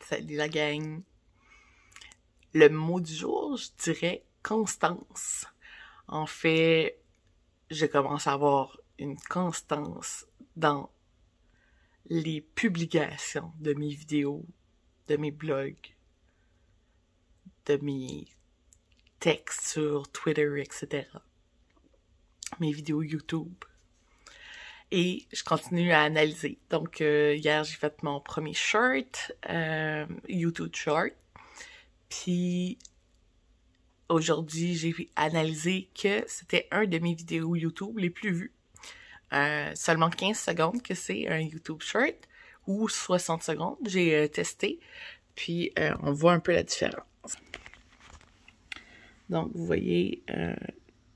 Salut la gang! Le mot du jour, je dirais constance. En fait, je commence à avoir une constance dans les publications de mes vidéos, de mes blogs, de mes textes sur Twitter, etc. Mes vidéos YouTube. Et je continue à analyser. Donc, hier, j'ai fait mon premier short, YouTube short. Puis, aujourd'hui, j'ai analysé que c'était un de mes vidéos YouTube les plus vues. Seulement 15 secondes que c'est un YouTube short, ou 60 secondes. J'ai testé, puis on voit un peu la différence. Donc, vous voyez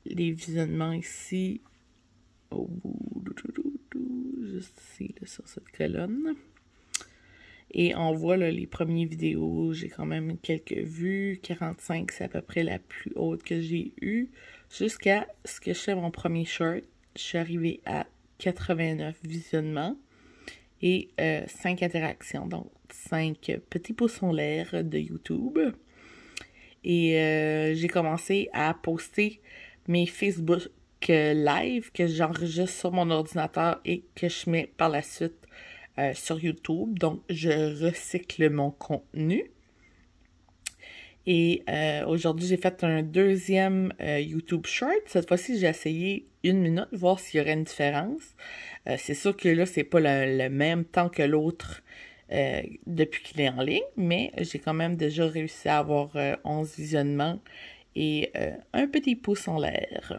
les visionnements ici, au bout, juste ici, là, sur cette colonne. Et on voit là, les premières vidéos, j'ai quand même quelques vues. 45, c'est à peu près la plus haute que j'ai eue. Jusqu'à ce que je fais mon premier short, je suis arrivée à 89 visionnements et 5 interactions. Donc, 5 petits pouces en l'air de YouTube. Et j'ai commencé à poster mes Facebook live que j'enregistre sur mon ordinateur et que je mets par la suite sur YouTube. Donc, je recycle mon contenu. Et aujourd'hui, j'ai fait un deuxième YouTube Short. Cette fois-ci, j'ai essayé 1 minute, voir s'il y aurait une différence. C'est sûr que là, c'est pas le même temps que l'autre depuis qu'il est en ligne, mais j'ai quand même déjà réussi à avoir 11 visionnements et un petit pouce en l'air.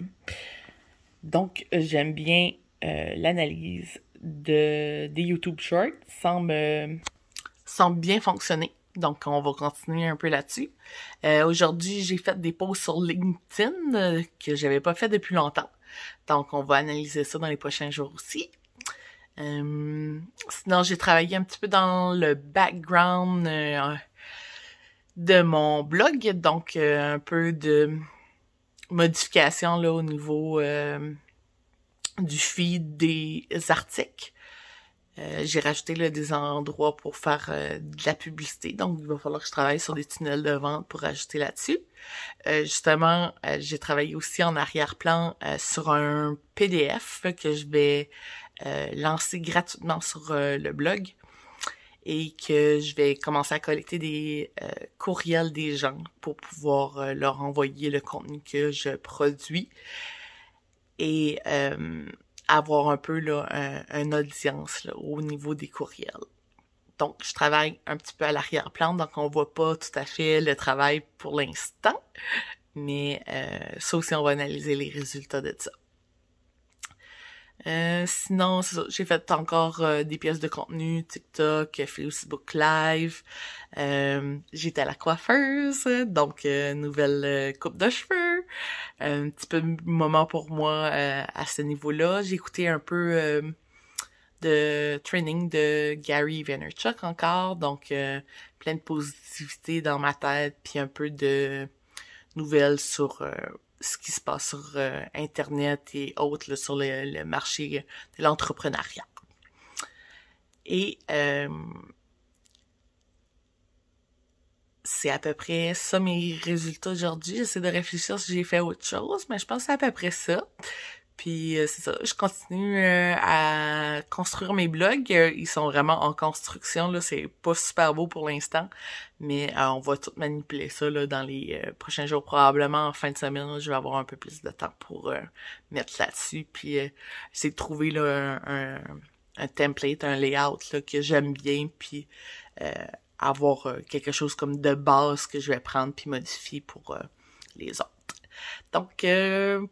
Donc, j'aime bien l'analyse des YouTube Shorts. Semble bien fonctionner. Donc, on va continuer un peu là-dessus. Aujourd'hui, j'ai fait des posts sur LinkedIn que j'avais pas fait depuis longtemps. Donc, on va analyser ça dans les prochains jours aussi. Sinon, j'ai travaillé un petit peu dans le background de mon blog. Donc, un peu de modification là au niveau du feed des articles. J'ai rajouté là, des endroits pour faire de la publicité. Donc, il va falloir que je travaille sur des tunnels de vente pour ajouter là-dessus. Justement, j'ai travaillé aussi en arrière-plan sur un PDF que je vais lancer gratuitement sur le blog et que je vais commencer à collecter des courriels des gens pour pouvoir leur envoyer le contenu que je produis et avoir un peu là une audience là, au niveau des courriels. Donc, je travaille un petit peu à l'arrière-plan, donc on voit pas tout à fait le travail pour l'instant, mais ça aussi, on va analyser les résultats de ça. Sinon, j'ai fait encore des pièces de contenu, TikTok, Facebook Live. J'étais à la coiffeuse, donc nouvelle coupe de cheveux. Un petit peu de moment pour moi à ce niveau-là. J'ai écouté un peu de training de Gary Vaynerchuk encore, donc plein de positivité dans ma tête, puis un peu de nouvelles sur ce qui se passe sur Internet et autres là, sur le marché de l'entrepreneuriat. Et c'est à peu près ça mes résultats aujourd'hui. J'essaie de réfléchir si j'ai fait autre chose, mais je pense que c'est à peu près ça. Puis c'est ça, je continue à construire mes blogs. Ils sont vraiment en construction, là, c'est pas super beau pour l'instant, mais on va tout manipuler ça là, dans les prochains jours. Probablement en fin de semaine, là, je vais avoir un peu plus de temps pour mettre là-dessus, puis essayer de trouver là, un template, un layout là, que j'aime bien, puis avoir quelque chose comme de base que je vais prendre puis modifier pour les autres. Donc,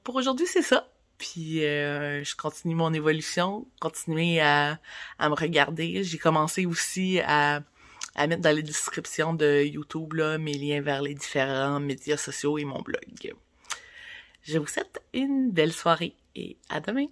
pour aujourd'hui, c'est ça. Puis je continue mon évolution, continuer à me regarder. J'ai commencé aussi à mettre dans les descriptions de YouTube là, mes liens vers les différents médias sociaux et mon blog. Je vous souhaite une belle soirée et à demain!